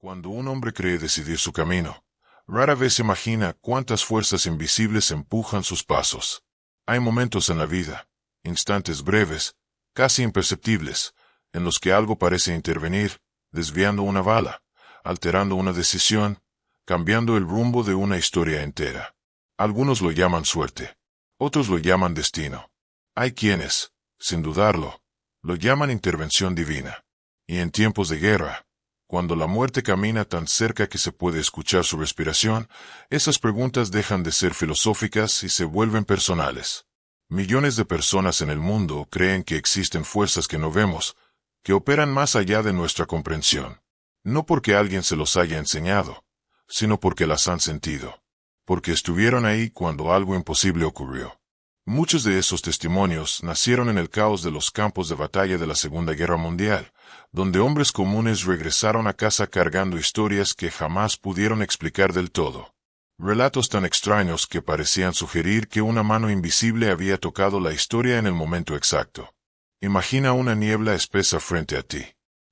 Cuando un hombre cree decidir su camino, rara vez imagina cuántas fuerzas invisibles empujan sus pasos. Hay momentos en la vida, instantes breves, casi imperceptibles, en los que algo parece intervenir, desviando una bala, alterando una decisión, cambiando el rumbo de una historia entera. Algunos lo llaman suerte, otros lo llaman destino. Hay quienes, sin dudarlo, lo llaman intervención divina. Y en tiempos de guerra, cuando la muerte camina tan cerca que se puede escuchar su respiración, esas preguntas dejan de ser filosóficas y se vuelven personales. Millones de personas en el mundo creen que existen fuerzas que no vemos, que operan más allá de nuestra comprensión. No porque alguien se los haya enseñado, sino porque las han sentido. Porque estuvieron ahí cuando algo imposible ocurrió. Muchos de esos testimonios nacieron en el caos de los campos de batalla de la Segunda Guerra Mundial, donde hombres comunes regresaron a casa cargando historias que jamás pudieron explicar del todo. Relatos tan extraños que parecían sugerir que una mano invisible había tocado la historia en el momento exacto. Imagina una niebla espesa frente a ti.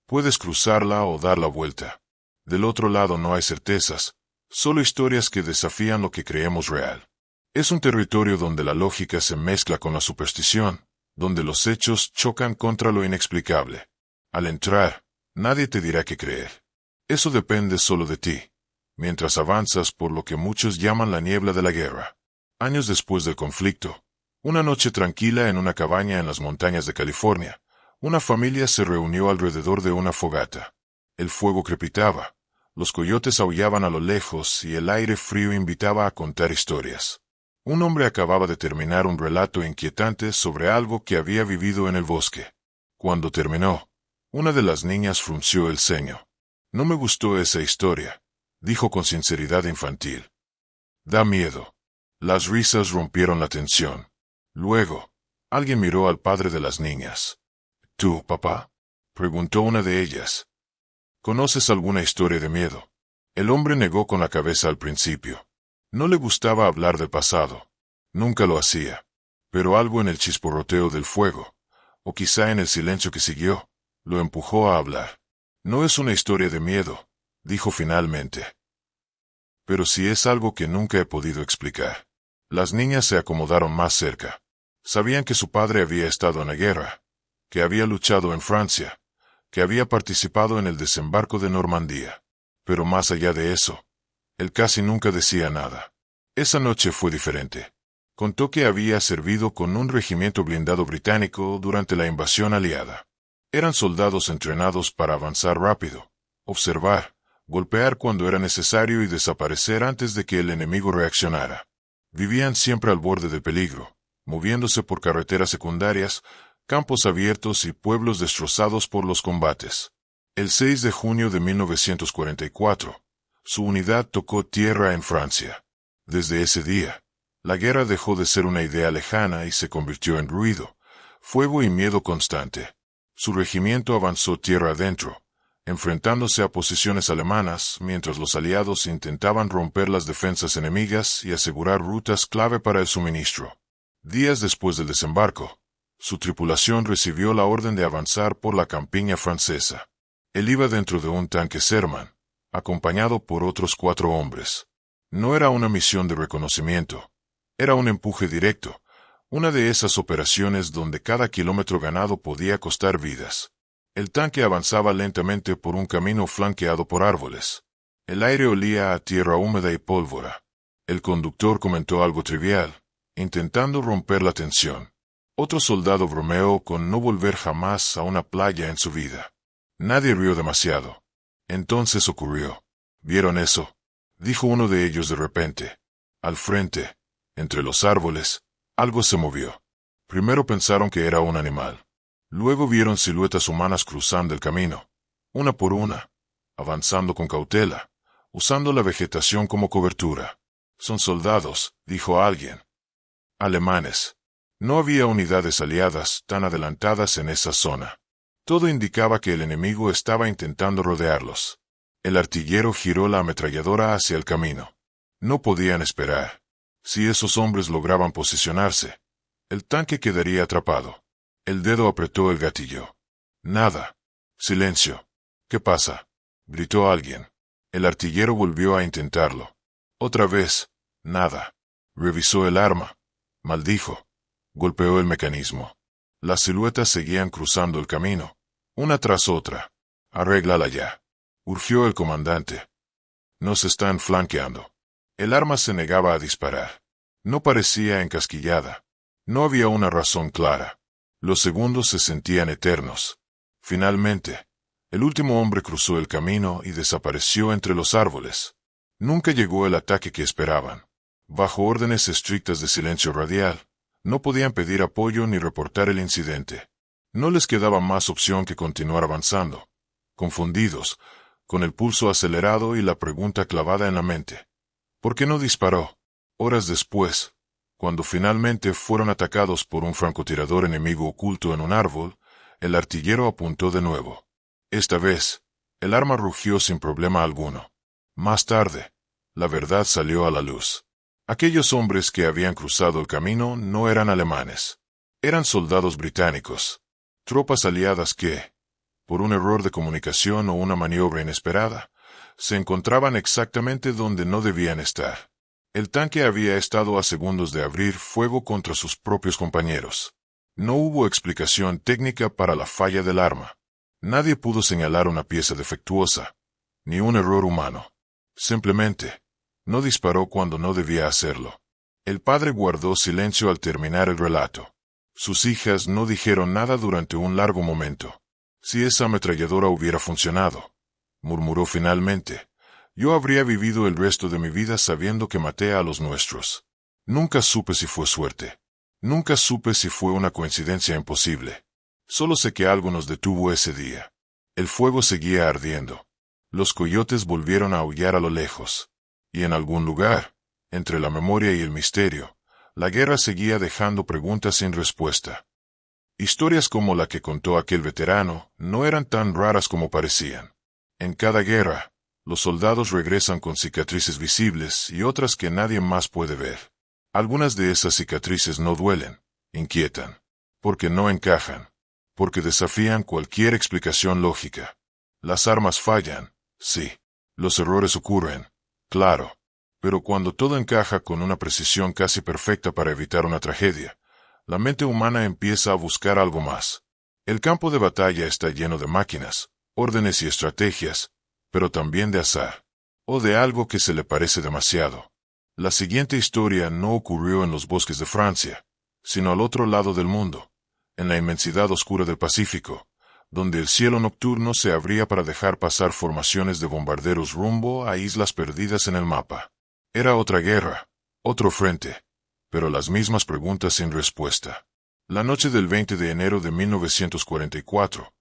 Puedes cruzarla o dar la vuelta. Del otro lado no hay certezas, solo historias que desafían lo que creemos real. Es un territorio donde la lógica se mezcla con la superstición, donde los hechos chocan contra lo inexplicable. Al entrar, nadie te dirá qué creer. Eso depende solo de ti, mientras avanzas por lo que muchos llaman la niebla de la guerra. Años después del conflicto, una noche tranquila en una cabaña en las montañas de California, una familia se reunió alrededor de una fogata. El fuego crepitaba, los coyotes aullaban a lo lejos y el aire frío invitaba a contar historias. Un hombre acababa de terminar un relato inquietante sobre algo que había vivido en el bosque. Cuando terminó, una de las niñas frunció el ceño. No me gustó esa historia, dijo con sinceridad infantil. Da miedo. Las risas rompieron la tensión. Luego, alguien miró al padre de las niñas. ¿Tú, papá?, preguntó una de ellas. ¿Conoces alguna historia de miedo? El hombre negó con la cabeza al principio. No le gustaba hablar del pasado. Nunca lo hacía. Pero algo en el chisporroteo del fuego, o quizá en el silencio que siguió, lo empujó a hablar. No es una historia de miedo, dijo finalmente. Pero sí es algo que nunca he podido explicar. Las niñas se acomodaron más cerca. Sabían que su padre había estado en la guerra, que había luchado en Francia, que había participado en el desembarco de Normandía. Pero más allá de eso, él casi nunca decía nada. Esa noche fue diferente. Contó que había servido con un regimiento blindado británico durante la invasión aliada. Eran soldados entrenados para avanzar rápido, observar, golpear cuando era necesario y desaparecer antes de que el enemigo reaccionara. Vivían siempre al borde del peligro, moviéndose por carreteras secundarias, campos abiertos y pueblos destrozados por los combates. El 6 de junio de 1944, su unidad tocó tierra en Francia. Desde ese día, la guerra dejó de ser una idea lejana y se convirtió en ruido, fuego y miedo constante. Su regimiento avanzó tierra adentro, enfrentándose a posiciones alemanas mientras los aliados intentaban romper las defensas enemigas y asegurar rutas clave para el suministro. Días después del desembarco, su tripulación recibió la orden de avanzar por la campiña francesa. Él iba dentro de un tanque Sherman, acompañado por otros 4 hombres. No era una misión de reconocimiento, era un empuje directo, una de esas operaciones donde cada kilómetro ganado podía costar vidas. El tanque avanzaba lentamente por un camino flanqueado por árboles. El aire olía a tierra húmeda y pólvora. El conductor comentó algo trivial, intentando romper la tensión. Otro soldado bromeó con no volver jamás a una playa en su vida. Nadie rió demasiado. Entonces ocurrió. ¿Vieron eso?, dijo uno de ellos de repente. Al frente, entre los árboles, algo se movió. Primero pensaron que era un animal. Luego vieron siluetas humanas cruzando el camino, una por una, avanzando con cautela, usando la vegetación como cobertura. Son soldados, dijo alguien. Alemanes. No había unidades aliadas tan adelantadas en esa zona. Todo indicaba que el enemigo estaba intentando rodearlos. El artillero giró la ametralladora hacia el camino. No podían esperar. Si esos hombres lograban posicionarse, el tanque quedaría atrapado. El dedo apretó el gatillo. Nada. Silencio. ¿Qué pasa?, gritó alguien. El artillero volvió a intentarlo. Otra vez, nada. Revisó el arma. Maldijo. Golpeó el mecanismo. Las siluetas seguían cruzando el camino, una tras otra. Arréglala ya. Urgió el comandante. Nos están flanqueando. El arma se negaba a disparar. No parecía encasquillada. No había una razón clara. Los segundos se sentían eternos. Finalmente, el último hombre cruzó el camino y desapareció entre los árboles. Nunca llegó el ataque que esperaban. Bajo órdenes estrictas de silencio radial, no podían pedir apoyo ni reportar el incidente. No les quedaba más opción que continuar avanzando, confundidos, con el pulso acelerado y la pregunta clavada en la mente. ¿Por qué no disparó? Horas después, cuando finalmente fueron atacados por un francotirador enemigo oculto en un árbol, el artillero apuntó de nuevo. Esta vez, el arma rugió sin problema alguno. Más tarde, la verdad salió a la luz. Aquellos hombres que habían cruzado el camino no eran alemanes. Eran soldados británicos. Tropas aliadas que, por un error de comunicación o una maniobra inesperada, se encontraban exactamente donde no debían estar. El tanque había estado a segundos de abrir fuego contra sus propios compañeros. No hubo explicación técnica para la falla del arma. Nadie pudo señalar una pieza defectuosa, ni un error humano. Simplemente, no disparó cuando no debía hacerlo. El padre guardó silencio al terminar el relato. Sus hijas no dijeron nada durante un largo momento. Si esa ametralladora hubiera funcionado, murmuró finalmente, yo habría vivido el resto de mi vida sabiendo que maté a los nuestros. Nunca supe si fue suerte. Nunca supe si fue una coincidencia imposible. Solo sé que algo nos detuvo ese día. El fuego seguía ardiendo. Los coyotes volvieron a aullar a lo lejos. Y en algún lugar, entre la memoria y el misterio, la guerra seguía dejando preguntas sin respuesta. Historias como la que contó aquel veterano no eran tan raras como parecían. En cada guerra, los soldados regresan con cicatrices visibles y otras que nadie más puede ver. Algunas de esas cicatrices no duelen, inquietan, porque no encajan, porque desafían cualquier explicación lógica. Las armas fallan, sí. Los errores ocurren, claro. Pero cuando todo encaja con una precisión casi perfecta para evitar una tragedia, la mente humana empieza a buscar algo más. El campo de batalla está lleno de máquinas, órdenes y estrategias, pero también de azar, o de algo que se le parece demasiado. La siguiente historia no ocurrió en los bosques de Francia, sino al otro lado del mundo, en la inmensidad oscura del Pacífico, donde el cielo nocturno se abría para dejar pasar formaciones de bombarderos rumbo a islas perdidas en el mapa. Era otra guerra, otro frente, pero las mismas preguntas sin respuesta. La noche del 20 de enero de 1944,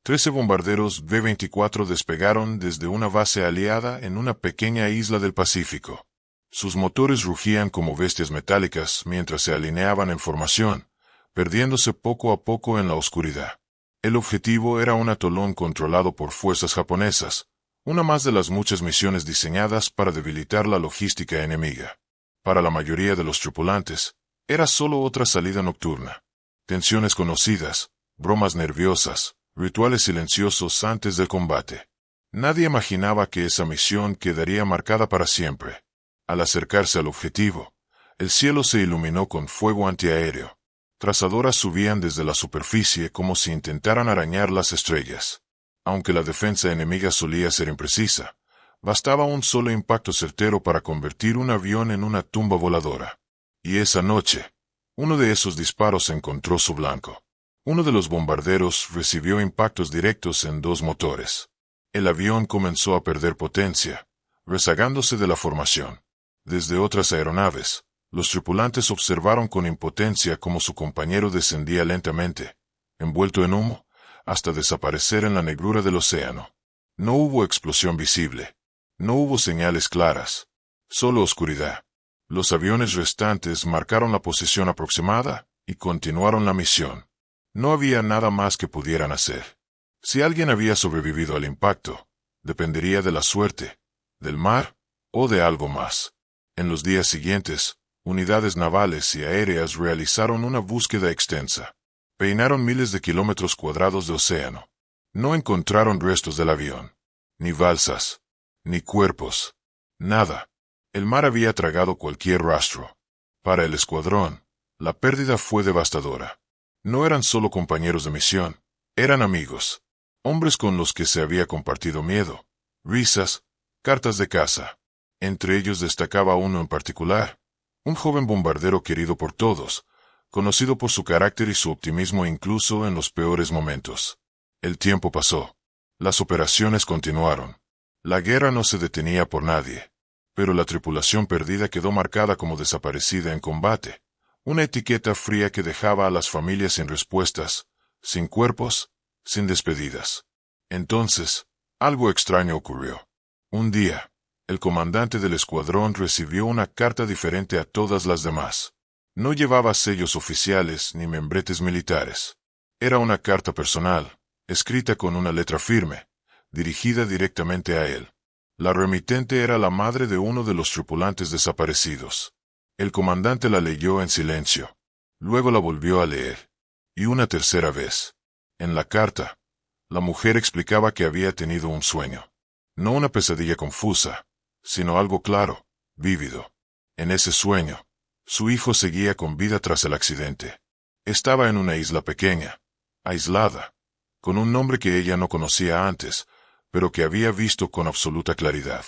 13 bombarderos B-24 despegaron desde una base aliada en una pequeña isla del Pacífico. Sus motores rugían como bestias metálicas mientras se alineaban en formación, perdiéndose poco a poco en la oscuridad. El objetivo era un atolón controlado por fuerzas japonesas, una más de las muchas misiones diseñadas para debilitar la logística enemiga. Para la mayoría de los tripulantes, era solo otra salida nocturna. Tensiones conocidas, bromas nerviosas, rituales silenciosos antes del combate. Nadie imaginaba que esa misión quedaría marcada para siempre. Al acercarse al objetivo, el cielo se iluminó con fuego antiaéreo. Trazadoras subían desde la superficie como si intentaran arañar las estrellas. Aunque la defensa enemiga solía ser imprecisa, bastaba un solo impacto certero para convertir un avión en una tumba voladora. Y esa noche, uno de esos disparos encontró su blanco. Uno de los bombarderos recibió impactos directos en dos motores. El avión comenzó a perder potencia, rezagándose de la formación. Desde otras aeronaves, los tripulantes observaron con impotencia cómo su compañero descendía lentamente, envuelto en humo, hasta desaparecer en la negrura del océano. No hubo explosión visible. No hubo señales claras. Solo oscuridad. Los aviones restantes marcaron la posición aproximada y continuaron la misión. No había nada más que pudieran hacer. Si alguien había sobrevivido al impacto, dependería de la suerte, del mar o de algo más. En los días siguientes, unidades navales y aéreas realizaron una búsqueda extensa. Peinaron miles de kilómetros cuadrados de océano. No encontraron restos del avión, ni balsas, Ni cuerpos. Nada. El mar había tragado cualquier rastro. Para el escuadrón, la pérdida fue devastadora. No eran solo compañeros de misión, eran amigos. Hombres con los que se había compartido miedo, risas, cartas de caza. Entre ellos destacaba uno en particular, un joven bombardero querido por todos, conocido por su carácter y su optimismo incluso en los peores momentos. El tiempo pasó. Las operaciones continuaron. La guerra no se detenía por nadie. Pero la tripulación perdida quedó marcada como desaparecida en combate. Una etiqueta fría que dejaba a las familias sin respuestas, sin cuerpos, sin despedidas. Entonces, algo extraño ocurrió. Un día, el comandante del escuadrón recibió una carta diferente a todas las demás. No llevaba sellos oficiales ni membretes militares. Era una carta personal, escrita con una letra firme, dirigida directamente a él. La remitente era la madre de uno de los tripulantes desaparecidos. El comandante la leyó en silencio. Luego la volvió a leer. Y una tercera vez. En la carta, la mujer explicaba que había tenido un sueño. No una pesadilla confusa, sino algo claro, vívido. En ese sueño, su hijo seguía con vida tras el accidente. Estaba en una isla pequeña, aislada, con un nombre que ella no conocía antes, pero que había visto con absoluta claridad.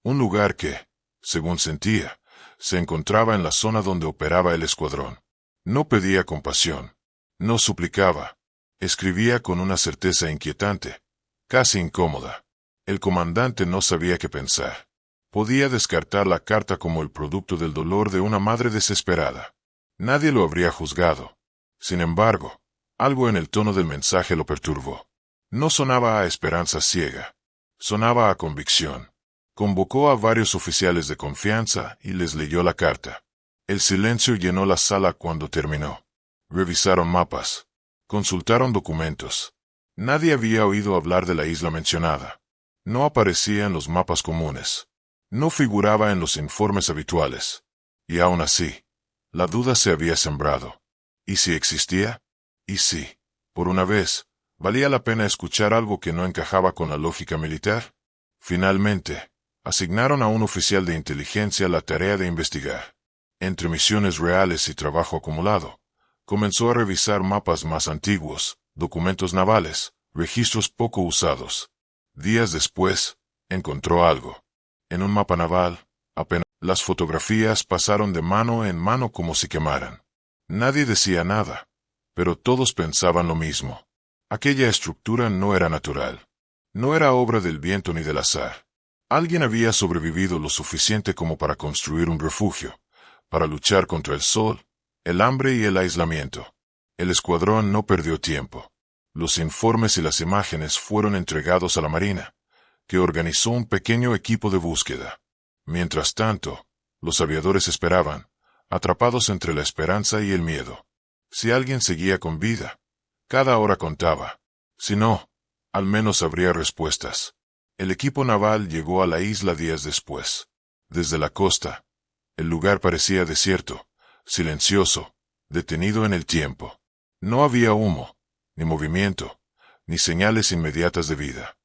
Un lugar que, según sentía, se encontraba en la zona donde operaba el escuadrón. No pedía compasión, no suplicaba, escribía con una certeza inquietante, casi incómoda. El comandante no sabía qué pensar. Podía descartar la carta como el producto del dolor de una madre desesperada. Nadie lo habría juzgado. Sin embargo, algo en el tono del mensaje lo perturbó. No sonaba a esperanza ciega. Sonaba a convicción. Convocó a varios oficiales de confianza y les leyó la carta. El silencio llenó la sala cuando terminó. Revisaron mapas. Consultaron documentos. Nadie había oído hablar de la isla mencionada. No aparecía en los mapas comunes. No figuraba en los informes habituales. Y aún así, la duda se había sembrado. ¿Y si existía? ¿Y si, por una vez, valía la pena escuchar algo que no encajaba con la lógica militar? Finalmente, asignaron a un oficial de inteligencia la tarea de investigar. Entre misiones reales y trabajo acumulado, comenzó a revisar mapas más antiguos, documentos navales, registros poco usados. Días después, encontró algo. En un mapa naval, apenas las fotografías pasaron de mano en mano como si quemaran. Nadie decía nada, pero todos pensaban lo mismo. Aquella estructura no era natural. No era obra del viento ni del azar. Alguien había sobrevivido lo suficiente como para construir un refugio, para luchar contra el sol, el hambre y el aislamiento. El escuadrón no perdió tiempo. Los informes y las imágenes fueron entregados a la Marina, que organizó un pequeño equipo de búsqueda. Mientras tanto, los aviadores esperaban, atrapados entre la esperanza y el miedo. Si alguien seguía con vida, cada hora contaba. Si no, al menos habría respuestas. El equipo naval llegó a la isla días después. Desde la costa, el lugar parecía desierto, silencioso, detenido en el tiempo. No había humo, ni movimiento, ni señales inmediatas de vida.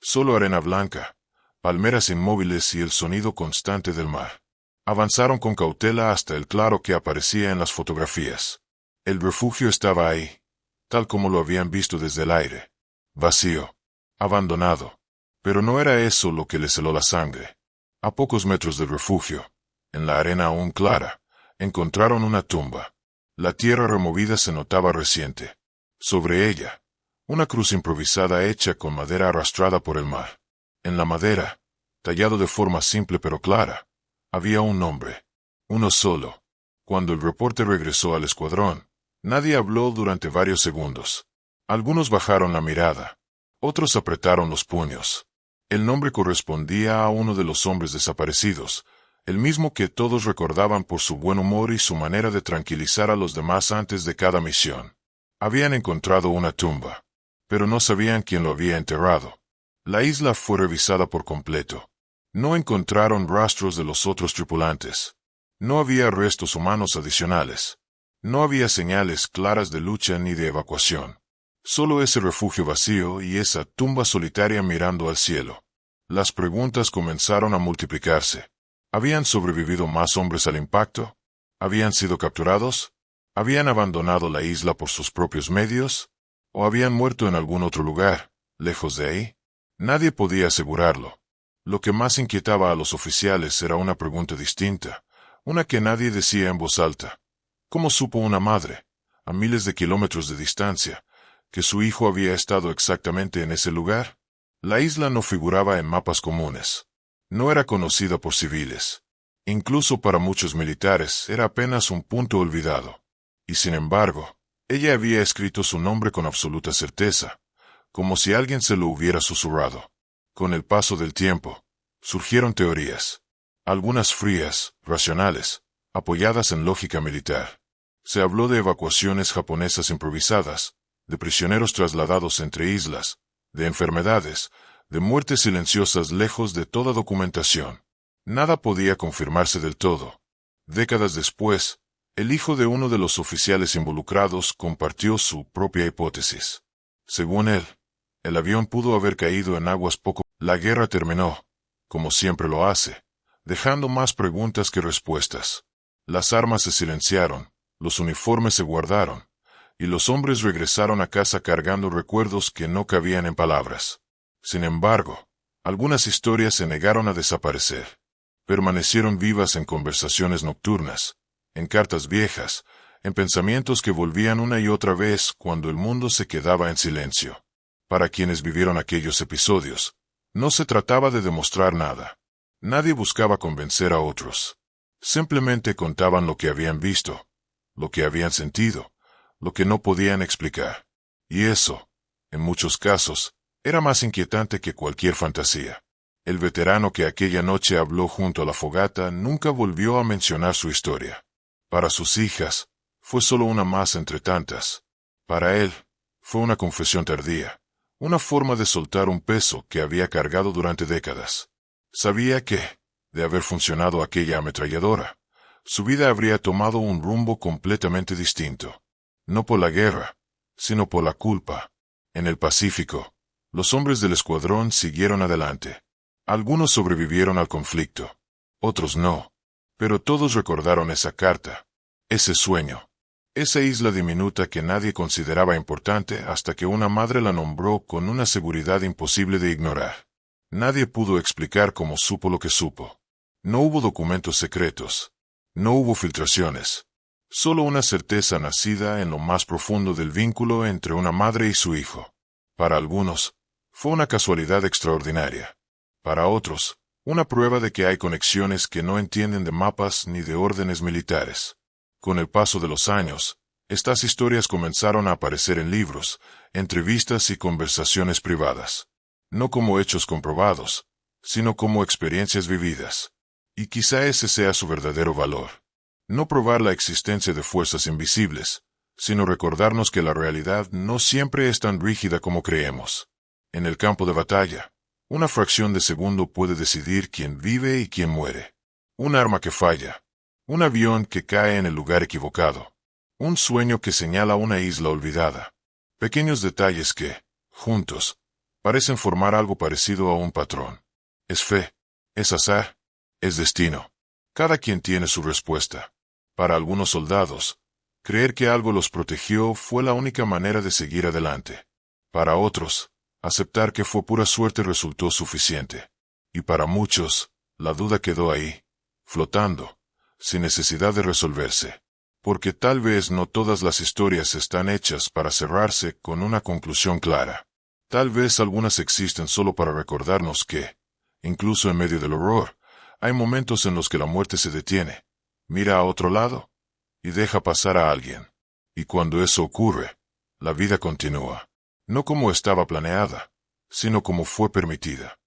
Solo arena blanca, palmeras inmóviles y el sonido constante del mar. Avanzaron con cautela hasta el claro que aparecía en las fotografías. El refugio estaba ahí, tal como lo habían visto desde el aire. Vacío, abandonado. Pero no era eso lo que les heló la sangre. A pocos metros del refugio, en la arena aún clara, encontraron una tumba. La tierra removida se notaba reciente. Sobre ella, una cruz improvisada hecha con madera arrastrada por el mar. En la madera, tallado de forma simple pero clara, había un nombre. Uno solo. Cuando el reporte regresó al escuadrón, nadie habló durante varios segundos. Algunos bajaron la mirada. Otros apretaron los puños. El nombre correspondía a uno de los hombres desaparecidos, el mismo que todos recordaban por su buen humor y su manera de tranquilizar a los demás antes de cada misión. Habían encontrado una tumba, pero no sabían quién lo había enterrado. La isla fue revisada por completo. No encontraron rastros de los otros tripulantes. No había restos humanos adicionales. No había señales claras de lucha ni de evacuación. Solo ese refugio vacío y esa tumba solitaria mirando al cielo. Las preguntas comenzaron a multiplicarse. ¿Habían sobrevivido más hombres al impacto? ¿Habían sido capturados? ¿Habían abandonado la isla por sus propios medios? ¿O habían muerto en algún otro lugar, lejos de ahí? Nadie podía asegurarlo. Lo que más inquietaba a los oficiales era una pregunta distinta, una que nadie decía en voz alta. ¿Cómo supo una madre, a miles de kilómetros de distancia, que su hijo había estado exactamente en ese lugar? La isla no figuraba en mapas comunes. No era conocida por civiles. Incluso para muchos militares era apenas un punto olvidado. Y sin embargo, ella había escrito su nombre con absoluta certeza, como si alguien se lo hubiera susurrado. Con el paso del tiempo, surgieron teorías. Algunas frías, racionales, apoyadas en lógica militar. Se habló de evacuaciones japonesas improvisadas, de prisioneros trasladados entre islas, de enfermedades, de muertes silenciosas lejos de toda documentación. Nada podía confirmarse del todo. Décadas después, el hijo de uno de los oficiales involucrados compartió su propia hipótesis. Según él, el avión pudo haber caído en aguas poco. La guerra terminó, como siempre lo hace, dejando más preguntas que respuestas. Las armas se silenciaron, los uniformes se guardaron, y los hombres regresaron a casa cargando recuerdos que no cabían en palabras. Sin embargo, algunas historias se negaron a desaparecer. Permanecieron vivas en conversaciones nocturnas, en cartas viejas, en pensamientos que volvían una y otra vez cuando el mundo se quedaba en silencio. Para quienes vivieron aquellos episodios, no se trataba de demostrar nada. Nadie buscaba convencer a otros. Simplemente contaban lo que habían visto, lo que habían sentido, lo que no podían explicar. Y eso, en muchos casos, era más inquietante que cualquier fantasía. El veterano que aquella noche habló junto a la fogata nunca volvió a mencionar su historia. Para sus hijas, fue solo una más entre tantas. Para él, fue una confesión tardía, una forma de soltar un peso que había cargado durante décadas. Sabía que, de haber funcionado aquella ametralladora, su vida habría tomado un rumbo completamente distinto. No por la guerra, sino por la culpa. En el Pacífico, los hombres del escuadrón siguieron adelante. Algunos sobrevivieron al conflicto, otros no. Pero todos recordaron esa carta, ese sueño, esa isla diminuta que nadie consideraba importante hasta que una madre la nombró con una seguridad imposible de ignorar. Nadie pudo explicar cómo supo lo que supo. No hubo documentos secretos. No hubo filtraciones. Solo una certeza nacida en lo más profundo del vínculo entre una madre y su hijo. Para algunos, fue una casualidad extraordinaria. Para otros, una prueba de que hay conexiones que no entienden de mapas ni de órdenes militares. Con el paso de los años, estas historias comenzaron a aparecer en libros, entrevistas y conversaciones privadas. No como hechos comprobados, sino como experiencias vividas. Y quizá ese sea su verdadero valor. No probar la existencia de fuerzas invisibles, sino recordarnos que la realidad no siempre es tan rígida como creemos. En el campo de batalla, una fracción de segundo puede decidir quién vive y quién muere. Un arma que falla. Un avión que cae en el lugar equivocado. Un sueño que señala una isla olvidada. Pequeños detalles que, juntos, parecen formar algo parecido a un patrón. Es fe, es azar, es destino. Cada quien tiene su respuesta. Para algunos soldados, creer que algo los protegió fue la única manera de seguir adelante. Para otros, aceptar que fue pura suerte resultó suficiente. Y para muchos, la duda quedó ahí, flotando, sin necesidad de resolverse. Porque tal vez no todas las historias están hechas para cerrarse con una conclusión clara. Tal vez algunas existen solo para recordarnos que, incluso en medio del horror, hay momentos en los que la muerte se detiene, mira a otro lado, y deja pasar a alguien. Y cuando eso ocurre, la vida continúa. No como estaba planeada, sino como fue permitida.